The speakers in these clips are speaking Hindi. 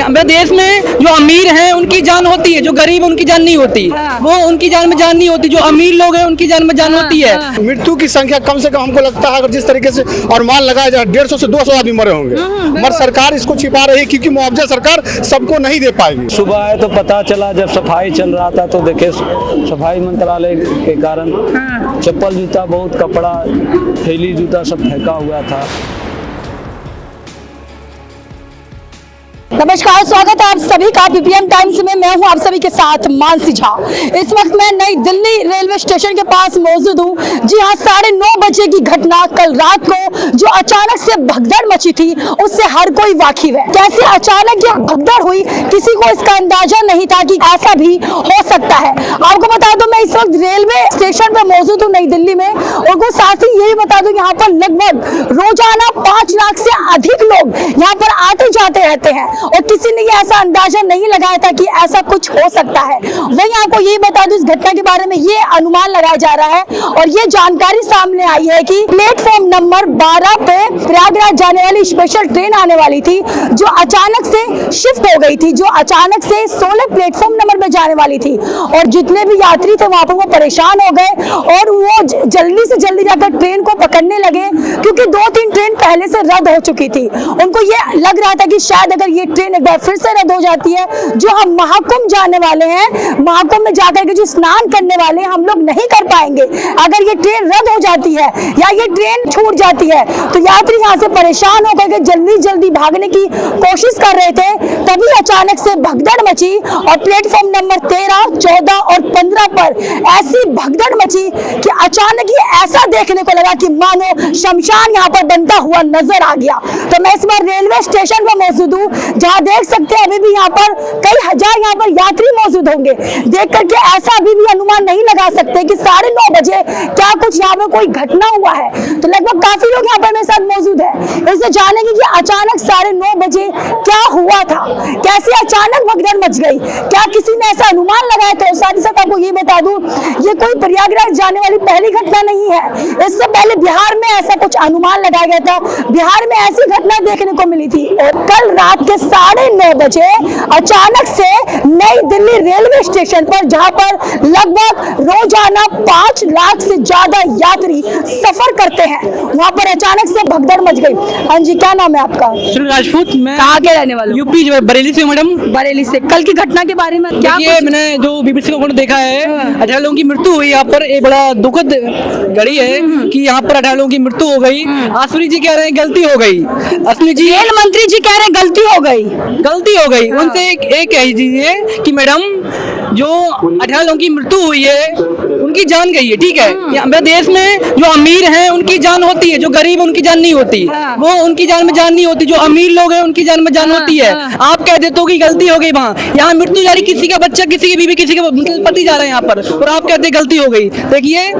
यहाँ देश में जो अमीर हैं उनकी जान होती है, जो गरीब उनकी जान नहीं होती। वो उनकी जान में जान नहीं होती, जो अमीर लोग हैं उनकी जान में जान होती है। मृत्यु की संख्या कम से कम हमको लगता है अगर जिस तरीके से और मान लगाया जाए 150 से 200 आदमी मरे होंगे, मगर सरकार इसको छिपा रही है क्योंकि मुआवजा सरकार सबको नहीं दे पाएगी। सुबह आए तो पता चला जब सफाई चल रहा था तो देखे सफाई मंत्रालय के कारण चप्पल जूता बहुत कपड़ा थैली जूता सब फेंका हुआ था। नमस्कार, स्वागत है आप सभी का पीपीएम टाइम्स में। मैं हूं आप सभी के साथ मानसी झा। इस वक्त मैं नई दिल्ली रेलवे स्टेशन के पास मौजूद हूं। जी हां, 9:30 बजे की घटना कल रात को जो अचानक से भगदड़ मची थी उससे हर कोई वाकिफ है। कैसे अचानक ये भगदड़ हुई, किसी को इसका अंदाजा नहीं था कि ऐसा भी हो सकता है। आपको बता दूं मैं इस वक्त रेलवे स्टेशन पे मौजूद हूँ नई दिल्ली में, और वो साथ ही यही बता दूं यहाँ पर लगभग रोजाना 5 लाख से अधिक लोग यहाँ पर आते जाते रहते हैं, और किसी ने ये ऐसा अंदाजा नहीं लगाया था कि ऐसा कुछ हो सकता है। वहीं आपको ये बता दूं इस घटना के बारे में ये अनुमान लगाया जा रहा है और ये जानकारी सामने आई है कि प्लेटफॉर्म नंबर 12 पे प्रयागराज जाने वाली स्पेशल ट्रेन आने वाली थी जो अचानक से शिफ्ट हो गई थी, जो अचानक से 16 प्लेटफॉर्म नंबर पे जाने वाली थी, और जितने भी यात्री थे वहां पर वो परेशान हो गए और वो जल्दी से जल्दी जाकर ट्रेन को पकड़ने लगे क्योंकि 2-3 ट्रेन पहले से रद्द हो चुकी थी। उनको ये लग रहा था कि शायद अगर ये ट्रेन एक बार फिर से रद्द हो जाती है, जो हम महाकुंभ जाने वाले हैं, महाकुंभ में जाकर के जो स्नान करने वाले हैं हम लोग नहीं कर पाएंगे। अगर ये ट्रेन रद्द हो जाती है या ये ट्रेन छूट जाती है तो यात्री यहाँ से परेशान होकर के जल्दी जल्दी भागने की कोशिश कर रहे थे। तभी अचानक से भगदड़ मची और प्लेटफॉर्म नंबर 13, 14 और 15 पर ऐसी भगदड़ मची कि अचानक ही ऐसा देखने को लगा कि मानो शमशान यहाँ पर बनता हुआ नजर आ गया। तो मैं इस बार रेलवे स्टेशन पर मौजूद हूँ जहाँ देख सकते हैं अभी भी यहाँ पर कई हजार यहाँ पर यात्री मौजूद होंगे। देख करके ऐसा अभी भी अनुमान नहीं लगा सकते कि 9:30 बजे क्या कुछ यहाँ पर कोई घटना हुआ है। तो लगभग काफी लोग यहाँ पर मेरे साथ मौजूद है, इससे जानेंगे कि अचानक 9:30 बजे क्या हुआ था, कैसे अचानक भगदड़ मच गई, क्या किसी ने ऐसा अनुमान लगाया था। साथ ही साथ आपको ये बता दूं ये कोई प्रयागराज जाने वाली पहली घटना नहीं है। इससे पहले बिहार में ऐसा कुछ अनुमान लगाया गया था, बिहार में ऐसी घटना देखने को मिली थी। और कल रात के 9:30 बजे अचानक से नई दिल्ली रेलवे स्टेशन पर, जहां पर लगभग रोजाना 5 लाख से ज्यादा यात्री सफर करते हैं, वहां पर अचानक से भगदड़ मच गई। हाँ जी, क्या नाम है आपका? राजपूत। मैं कहाँ के रहने वाले? यूपी बरेली से। मैडम बरेली से। कल की घटना के बारे में क्या मैंने जो बीबीसी को देखा है, 18 लोगों की मृत्यु हुई। यहाँ पर एक बड़ा दुखद घड़ी है कि यहाँ पर 18 लोगों की मृत्यु हो गई। असली जी कह रहे हैं गलती हो गई। असली जी, रेल मंत्री जी कह रहे हैं गलती हो गई। उनसे एक कह दीजिए कि मैडम जो 18 लोगों की मृत्यु हुई है उनकी जान गई है, ठीक है। यहाँ देश में जो अमीर हैं उनकी जान होती है, जो गरीब उनकी जान नहीं होती। वो उनकी जान में जान नहीं होती, जो अमीर लोग हैं उनकी जान में जान होती है। आप कह देते हो कि गलती हो गई, वहाँ यहाँ मृत्यु जा रही, किसी का बच्चा, किसी की बीवी, किसी का पति जा रहे हैं यहाँ पर, और आप कहते हैं गलती हो गई। देखिए,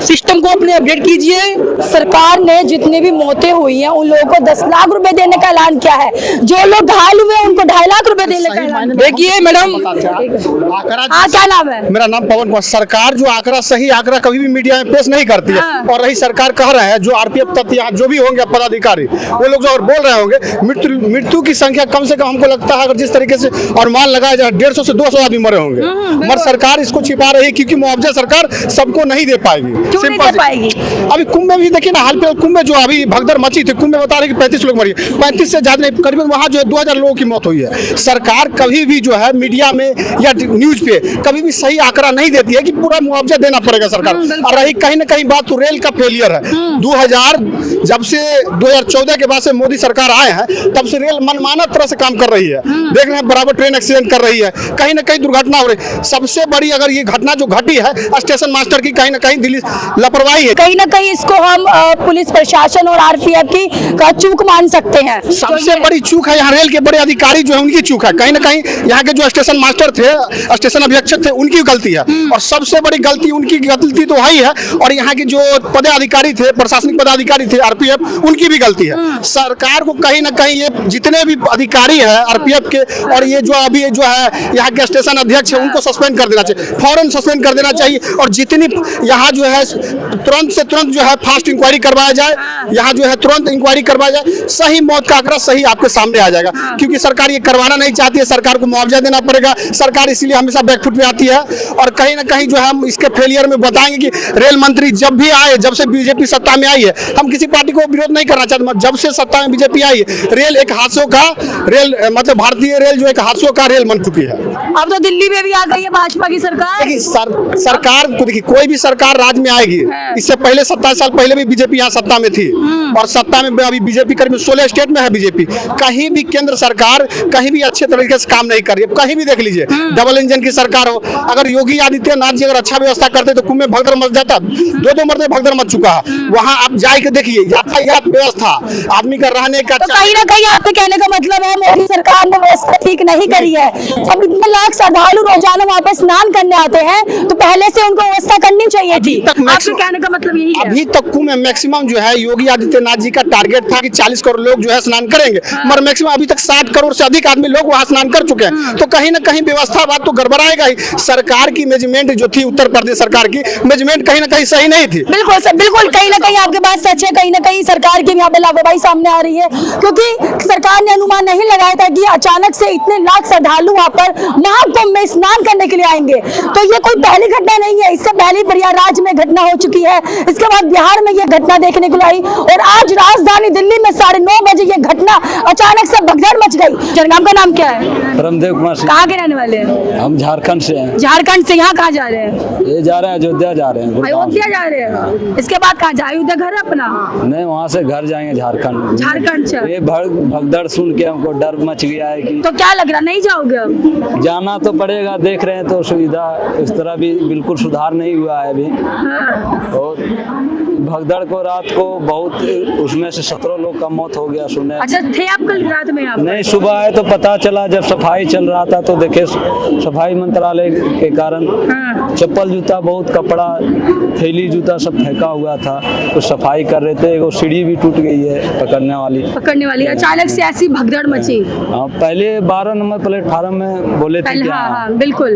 सिस्टम को अपने अपडेट कीजिए। सरकार ने जितनी भी मौतें हुई हैं उन लोगों को 10 लाख रुपए देने का ऐलान किया है, जो लोग घायल हुए उनको 2.5 लाख रुपए देने का ऐलान। देखिए मैडम, क्या नाम है? मेरा नाम पवन कुमार। सरकार जो आंकड़ा, सही आंकड़ा कभी भी मीडिया में पेश नहीं करती है, और रही सरकार कह रहे हैं जो आरपीएफ तथ्य यहाँ जो भी होंगे पदाधिकारी वो लोग जो और बोल रहे होंगे मृत्यु की संख्या कम से कम हमको लगता है अगर जिस तरीके से और मान लगाया जाए 150 से 200 आदमी मरे होंगे, मगर सरकार इसको छिपा रही है क्योंकि मुआवजा सरकार सबको नहीं दे पाएगी। अभी कुंभ में भी देखिए ना, हाल फिलहाल कुंभ में जो अभी भगदड़ मची थी, कुंभ में बता रहे कि 35 लोग मरे, 35 से ज्यादा नहीं, करीबन वहाँ जो है 2000 लोगों की मौत हुई है। सरकार कभी भी जो है मीडिया में या न्यूज पे कभी भी सही आंकड़ा नहीं देती है कि पूरा मुआवजा देना पड़ेगा सरकार। और रही कहीं ना कहीं बात तो रेल का फेलियर है। 2014 के बाद से मोदी सरकार आए हैं तब से रेल मनमाना तरह से काम कर रही है। देख रहे हैं बराबर ट्रेन एक्सीडेंट कर रही है, कहीं ना कहीं दुर्घटना हो रही है। सबसे बड़ी अगर ये घटना जो घटी है स्टेशन मास्टर की कहीं ना कहीं दिल्ली लापरवाही है। कहीं ना कहीं इसको हम पुलिस प्रशासन और आरपीएफ की चूक मान सकते हैं। सबसे बड़ी चूक है यहाँ रेल के बड़े अधिकारी जो है उनकी चूक है। कहीं ना कहीं यहाँ के जो स्टेशन मास्टर थे, स्टेशन अधीक्षक थे, उनकी गलती है, और सबसे बड़ी गलती उनकी गलती तो है ही है। और यहाँ के जो पदाधिकारी थे, प्रशासनिक पदाधिकारी थे आरपीएफ, उनकी भी गलती है। सरकार को कहीं ना कहीं ये जितने भी अधिकारी है आरपीएफ के और ये जो अभी जो है यहाँ के स्टेशन अध्यक्ष है उनको सस्पेंड कर देना चाहिए, फौरन सस्पेंड कर देना चाहिए। और जितनी यहाँ जो है तुरंत से तुरंत जो है फास्ट इंक्वायरी करवाया जाए, यहाँ जो है तुरंत इंक्वायरी करवाया जाए, सही मौत का आंकड़ा सही आपके सामने आ जाएगा, क्योंकि सरकार ये करवा बढ़ाना नहीं चाहती है, सरकार को मुआवजा देना पड़ेगा। सरकार इसीलिए हमेशा बैकफुट पे आती है और कहीं ना कहीं जो है हम इसके फेलियर में बताएंगे कि रेल मंत्री जब भी आए, जब से बीजेपी सत्ता में आई है, हम किसी पार्टी को विरोध नहीं करना चाहते, जब से सत्ता में बीजेपी आई है, रेल एक हादसों का रेल, मतलब भारतीय रेल जो एक हादसों का रेल बन चुकी है। अब तो दिल्ली में भी आ गई है भाजपा की सरकार। देखिए सरकार को, देखिए कोई भी सरकार राज्य में आएगी, इससे पहले 27 साल पहले भी बीजेपी यहाँ सत्ता में थी और सत्ता में अभी बीजेपी करीब 16 स्टेट में है बीजेपी। कहीं भी केंद्र सरकार कहीं भी अच्छे तरीके से काम नहीं कर रही है। कहीं भी देख लीजिए, डबल इंजन की सरकार हो, अगर योगी आदित्यनाथ जी अगर अच्छा व्यवस्था करते तो कुंभ में भगदड़ मच जाता। 2 मरतबे भगदड़ मच चुका है वहाँ। आप जाके देखिए यातायात व्यवस्था, आदमी का रहने का, तो कहीं ना कहीं आपके कहने का मतलब है मोदी सरकार ने व्यवस्था ठीक नहीं करी है। अब इतने लाख श्रद्धालु रोजाना वहाँ पे स्नान करने आते हैं तो पहले से उनको व्यवस्था करनी चाहिए थी। आपके कहने का मतलब यही है। अभी तक कुंभ में मैक्सिमम जो है योगी आदित्यनाथ जी का टारगेट था कि 40 करोड़ लोग जो है स्नान करेंगे, मगर मैक्सिमम अभी तक 60 करोड़ से अधिक आदमी लोग वहाँ स्नान कर चुके हैं। तो कहीं ना कहीं व्यवस्था बात तो गड़बड़ाएगा ही। सरकार की मैनेजमेंट जो थी, उत्तर प्रदेश सरकार की मैनेजमेंट कहीं ना कहीं सही नहीं थी। बिल्कुल सर, बिल्कुल कहीं ना कहीं आपके बात सच है। कहीं ना कहीं सरकार की यहाँ पे लापरवाही सामने आ रही है, क्योंकि सरकार ने अनुमान नहीं लगाया था कि अचानक से इतने लाख श्रद्धालु वहाँ पर महाकुंभ में स्नान करने के लिए आएंगे। तो ये कोई पहली घटना नहीं है, इससे पहले प्रयागराज में घटना हो चुकी है, इसके बाद बिहार में ये घटना देखने को आई और आज राजधानी दिल्ली में 9:30 बजे ये घटना अचानक से भगदड़ मच गई। जनगाम का नाम क्या है? परमदेव कुमार सिंह। कहाँ के रहने वाले हैं? हम झारखंड से हैं। झारखंड से। यहाँ कहाँ जा रहे हैं? ये जा रहे हैं अयोध्या जा रहे हैं। अयोध्या जा रहे हैं। इसके बाद कहाँ जा? अयोध्या घर है अपना? नहीं, वहाँ से घर जाएंगे झारखंड। झारखंड से। ये भगदड़ सुन के हमको डर मच गया है कि तो क्या लग रहा, नहीं जाओगे अब? जाना तो पड़ेगा। देख रहे हैं तो सुविधा इस तरह भी बिल्कुल सुधार नहीं हुआ है अभी। और भगदड़ को रात को बहुत, उसमें से 17 लोग का मौत हो गया सुने। अच्छा, थे आप कल रात में? आप नहीं, सुबह आए तो पता चला, जब सफाई चल रहा था तो देखे सफाई मंत्रालय के कारण चप्पल जूता, बहुत कपड़ा, थैली जूता सब फेंका हुआ था। तो सफाई कर रहे थे, वो सीढ़ी भी टूट गई है पकड़ने वाली। अचानक से ऐसी भगदड़ मची। हाँ, पहले 12 नंबर प्लेटफार्म में बोले थे क्या? हाँ, बिल्कुल।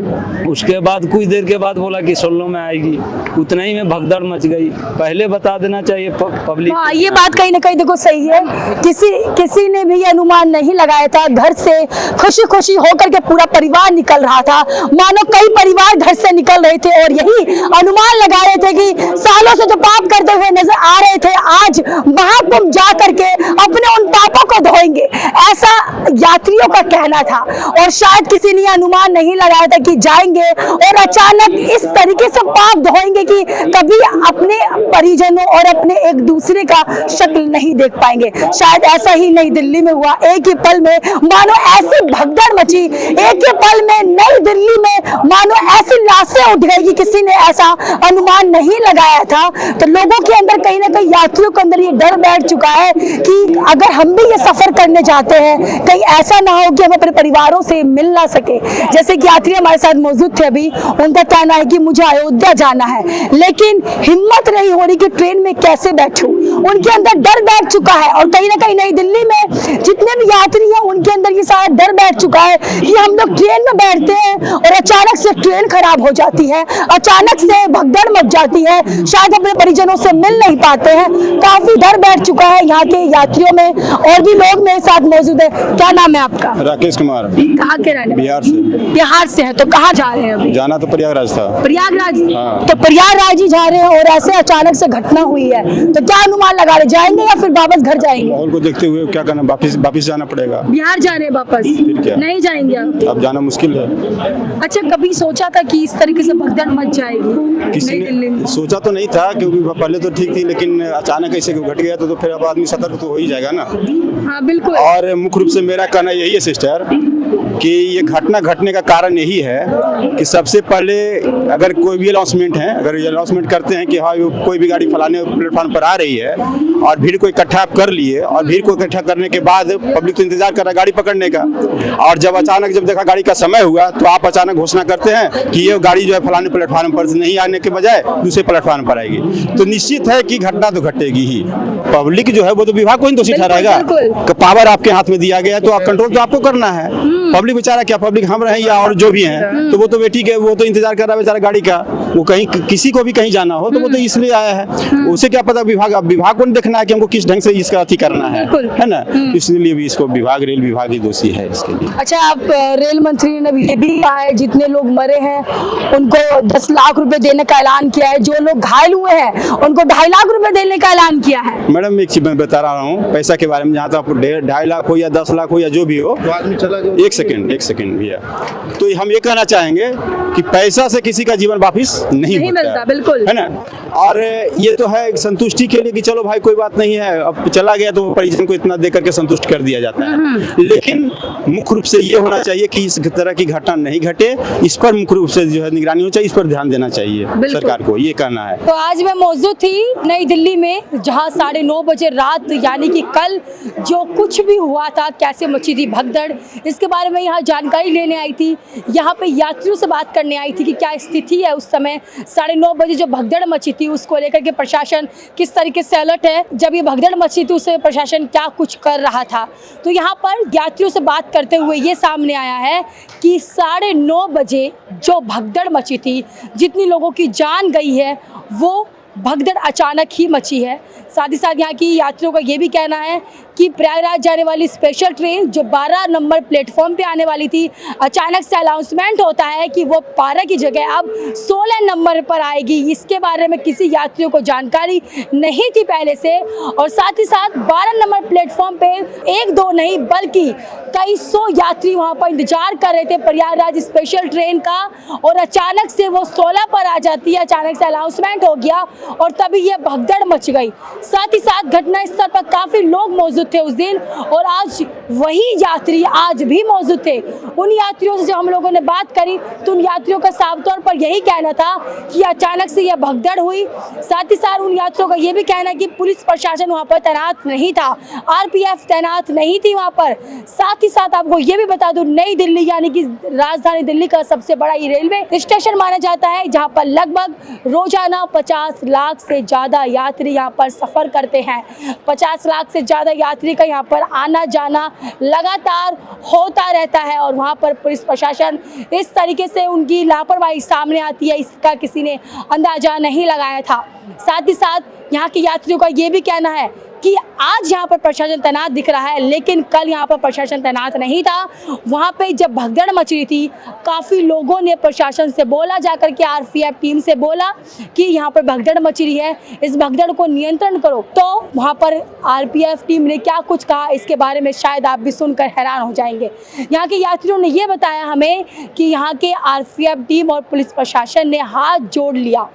उसके बाद कुछ देर के बाद बोला कि 16 में आएगी, उतना ही में भगदड़ मच गई। पहले बता देना चाहिए पब्लिक। हाँ, ये बात कहीं ना कहीं देखो सही है। किसी ने भी अनुमान नहीं लगाया था। घर से खुशी खुशी होकर के पूरा परिवार निकल रहा था, मानो कई परिवार घर से निकल रहे थे और यही अनुमान लगा रहे थे कि सालों से जो पाप करते हुए नजर आ रहे थे, आज महाकुंभ जा करके अपने उन पापों को धोएंगे, ऐसा यात्रियों का कहना था। और शायद किसी ने अनुमान नहीं लगाया था कि जाएंगे और अचानक इस तरीके से पाप धोएंगे कि कभी अपने परिजनों और अपने एक दूसरे का शक्ल नहीं देख पाएंगे। शायद ऐसा ही नई दिल्ली में हुआ। एक ही पल में मानो ऐसी भगदड़ मची, एक ही पल में नई दिल्ली में मानो ऐसी लाशें उठ गई कि किसी ने ऐसा अनुमान नहीं लगाया था। तो लोगों के अंदर कहीं ना कहीं, यात्रियों के अंदर ये डर बैठ चुका है कि अगर हम भी ये सफर करने जाते हैं, कहीं ऐसा ना हो कि हम अपने परिवारों से मिल ना सके। जैसे कि यात्री हमारे साथ मौजूद थे अभी, उनका कहना है कि मुझे अयोध्या जाना है, लेकिन हिम्मत नहीं हो रही कि ट्रेन में कैसे बैठूं। उनके अंदर डर बैठ चुका है और कहीं ना कहीं नई दिल्ली में जितने भी यात्री हैं उनके अंदर ये सारा डर बैठ चुका है कि हम लोग ट्रेन में बैठते हैं और अचानक से ट्रेन खराब हो जाती है, अचानक से भगदड़ मच जाती है, शायद अपने परिजनों से मिल नहीं पाते हैं। काफी डर बैठ चुका है यहाँ के यात्रियों में। और भी लोग मेरे साथ मौजूद है। क्या नाम है आपका? राकेश कुमार। कहाँ के रहने? बिहार से। बिहार से है, तो कहाँ जा रहे हैं अभी? जाना तो प्रयागराज था। प्रयागराज? हाँ। तो प्रयागराज ही जा रहे हैं और ऐसे अचानक से घटना हुई है, तो क्या अनुमान लगा रहे, जाएंगे या फिर वापस घर जाएंगे? माहौल को देखते हुए क्या करना, वापिस जाना पड़ेगा। बिहार जा रहे हैं वापस? फिर क्या? नहीं जाएंगे अब जाना मुश्किल है। अच्छा, कभी सोचा था कि इस तरीके से भगदड़ मच जाएगी? किसी ने सोचा तो नहीं था, क्योंकि पहले तो ठीक थी, लेकिन अचानक ऐसे घट गया तो फिर अब आदमी सतर्क तो हो ही जाएगा ना। हाँ, बिल्कुल। और मुख्य रूप से मेरा कहना यही है सिस्टर कि ये घटना घटने का कारण यही है कि सबसे पहले अगर कोई भी अनाउंसमेंट है, अगर ये अनाउंसमेंट करते हैं कि हाँ कोई भी गाड़ी फलाने प्लेटफॉर्म पर आ रही है और भीड़ को इकट्ठा आप कर लिए, और भीड़ को इकट्ठा करने के बाद पब्लिक तो इंतजार कर रहा है गाड़ी पकड़ने का, और जब अचानक जब देखा गाड़ी का समय हुआ तो आप अचानक घोषणा करते हैं कि ये गाड़ी जो है फलाने प्लेटफॉर्म पर नहीं आने के बजाय दूसरे प्लेटफॉर्म पर आएगी, तो निश्चित है कि घटना तो घटेगी ही। पब्लिक जो है वो तो विभाग को ही दोषी ठहराएगा। पावर आपके हाथ में दिया गया तो कंट्रोल तो आपको करना है। पब्लिक बेचारा क्या, पब्लिक हम रहे या और जो भी हैं, तो वो तो बेटी के वो तो इंतजार कर रहा है बेचारा गाड़ी का, वो कहीं किसी को भी कहीं जाना हो तो वो तो इसलिए आया है, उसे क्या पता विभाग को नहीं देखना देखना है कि हमको किस ढंग से इसका अति करना है ना, इसलिए भी इसको रेल विभाग ही दोषी है इसके लिए। अच्छा, आप रेल मंत्री ने भी ये भी कहा है जितने लोग मरे हैं उनको 10 लाख रुपए देने का ऐलान किया है, जो लोग घायल हुए हैं उनको 2.5 लाख रुपए देने का ऐलान किया है। मैडम एक चीज मैं बता रहा हूँ पैसा के बारे में, जहाँ तक आपको 2.5 लाख हो या 10 लाख हो या जो भी हो, एक सेकंड भैया, तो हम ये कहना चाहेंगे कि पैसा से किसी का जीवन वापिस नहीं मिलता, बिल्कुल है ना। और ये तो है संतुष्टि के लिए कि चलो भाई कोई बात नहीं है, अब चला गया तो परिजन को इतना दे करके संतुष्ट कर दिया जाता है, लेकिन मुख्य रूप से ये होना चाहिए कि इस तरह की घटना नहीं घटे, इस पर मुख्य रूप से जो है निगरानी होनी चाहिए, इस पर ध्यान देना चाहिए सरकार को, ये कहना है। तो आज मैं मौजूद थी नई दिल्ली में, जहां 9:30 बजे रात यानी कि कल जो कुछ भी हुआ था, कैसे मची थी भगदड़, इसके बारे में यहाँ जानकारी लेने आई थी। यहाँ पे यात्रियों से बात करने आई थी कि क्या स्थिति है उस समय 9:30 बजे जो भगदड़ मची थी, उसको लेकर के प्रशासन किस तरीके से अलर्ट है, जब ये भगदड़ मची थी उस प्रशासन क्या कुछ कर रहा था। तो यहाँ पर यात्रियों से बात करते हुए ये सामने आया है कि 9:30 बजे जो भगदड़ मची थी, जितनी लोगों की जान गई है, वो भगदड़ अचानक ही मची है। साथ ही साथ यहाँ की यात्रियों का ये भी कहना है कि प्रयागराज जाने वाली स्पेशल ट्रेन जो 12 नंबर प्लेटफॉर्म पे आने वाली थी, अचानक से अनाउंसमेंट होता है कि वो 12 की जगह अब 16 नंबर पर आएगी। इसके बारे में किसी यात्रियों को जानकारी नहीं थी पहले से, और साथ ही साथ 12 नंबर प्लेटफॉर्म पे 1-2 नहीं बल्कि कई 100 यात्री वहाँ पर इंतजार कर रहे थे प्रयागराज स्पेशल ट्रेन का, और अचानक से वो 16 पर आ जाती है, अचानक से अनाउंसमेंट हो गया और तभी ये भगदड़ मच गई। साथ ही साथ घटना स्थल पर काफी लोग मौजूद थे उस दिन, और आज वही यात्री आज भी मौजूद थे। उन यात्रियों से जब हम लोगों ने बात करी तो उन यात्रियों का साफ तौर पर यही कहना था कि अचानक से यह भगदड़ हुई। साथ ही साथ उन यात्रियों का यह भी कहना है कि पुलिस प्रशासन वहां पर तैनात नहीं था, आरपीएफ तैनात नहीं थी वहां पर। साथ ही साथ आपको ये भी बता दूं, नई दिल्ली यानी कि राजधानी दिल्ली का सबसे बड़ा ये रेलवे स्टेशन माना जाता है, जहाँ पर लगभग रोजाना 50 लाख से ज्यादा यात्री यहाँ पर सफर करते हैं। 50 लाख से ज्यादा यात्री का यहाँ पर आना जाना लगातार होता रहता है, और वहाँ पर पुलिस प्रशासन इस तरीके से उनकी लापरवाही सामने आती है, इसका किसी ने अंदाजा नहीं लगाया था। साथ ही साथ यहाँ के यात्रियों का ये भी कहना है कि आज यहाँ पर प्रशासन तैनात दिख रहा है, लेकिन कल यहाँ पर प्रशासन तैनात नहीं था। वहाँ पे जब भगदड़ मच रही थी, काफ़ी लोगों ने प्रशासन से बोला, जाकर के आरपीएफ टीम से बोला कि यहाँ पर भगदड़ मच रही है, इस भगदड़ को नियंत्रण करो। तो वहाँ पर आरपीएफ टीम ने क्या कुछ कहा, इसके बारे में शायद आप भी सुनकर हैरान हो जाएंगे। यहाँ के यात्रियों ने ये बताया हमें कि यहाँ के आरपीएफ टीम और पुलिस प्रशासन ने हाथ जोड़ लिया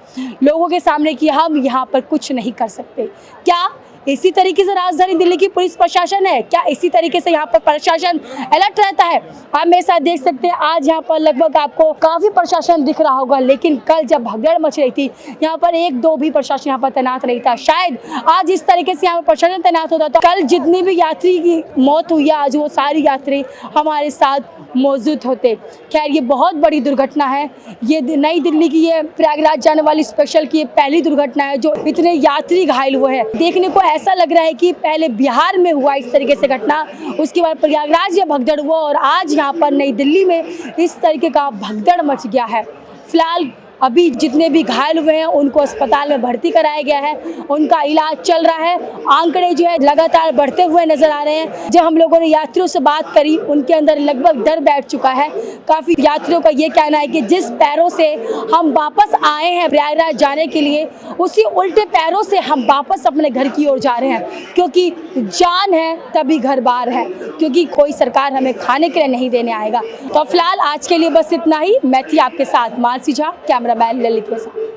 लोगों के सामने कि हम यहाँ पर कुछ नहीं कर सकते। क्या इसी तरीके से राजधानी दिल्ली की पुलिस प्रशासन है? क्या इसी तरीके से यहाँ पर प्रशासन अलर्ट रहता है? आप मेरे साथ देख सकते हैं, आज यहाँ पर लगभग आपको काफी प्रशासन दिख रहा होगा, लेकिन कल जब भगदड़ मच रही थी, यहाँ पर 1-2 भी प्रशासन यहाँ पर तैनात नहीं था। शायद आज इस तरीके से यहाँ पर प्रशासन तैनात होता तो कल जितनी भी यात्री की मौत हुई है, आज वो सारी यात्री हमारे साथ मौजूद होते। खैर, ये बहुत बड़ी दुर्घटना है। ये नई दिल्ली की ये प्रयागराज जाने वाली स्पेशल की ये पहली दुर्घटना है जो इतने यात्री घायल हुए हैं। देखने को ऐसा लग रहा है कि पहले बिहार में हुआ इस तरीके से घटना, उसके बाद प्रयागराज में भगदड़ हुआ, और आज यहाँ पर नई दिल्ली में इस तरीके का भगदड़ मच गया है। फिलहाल अभी जितने भी घायल हुए हैं उनको अस्पताल में भर्ती कराया गया है, उनका इलाज चल रहा है। आंकड़े जो है लगातार बढ़ते हुए नजर आ रहे हैं। जब हम लोगों ने यात्रियों से बात करी, उनके अंदर लगभग डर बैठ चुका है। काफ़ी यात्रियों का ये कहना है कि जिस पैरों से हम वापस आए हैं प्रयागराज जाने के लिए, उसी उल्टे पैरों से हम वापस अपने घर की ओर जा रहे हैं, क्योंकि जान है तभी घर बार है, क्योंकि कोई सरकार हमें खाने के लिए नहीं देने आएगा। तो फिलहाल आज के लिए बस इतना ही। मैं थी आपके साथ मानसी झा, कैमरामैन ललित के साथ।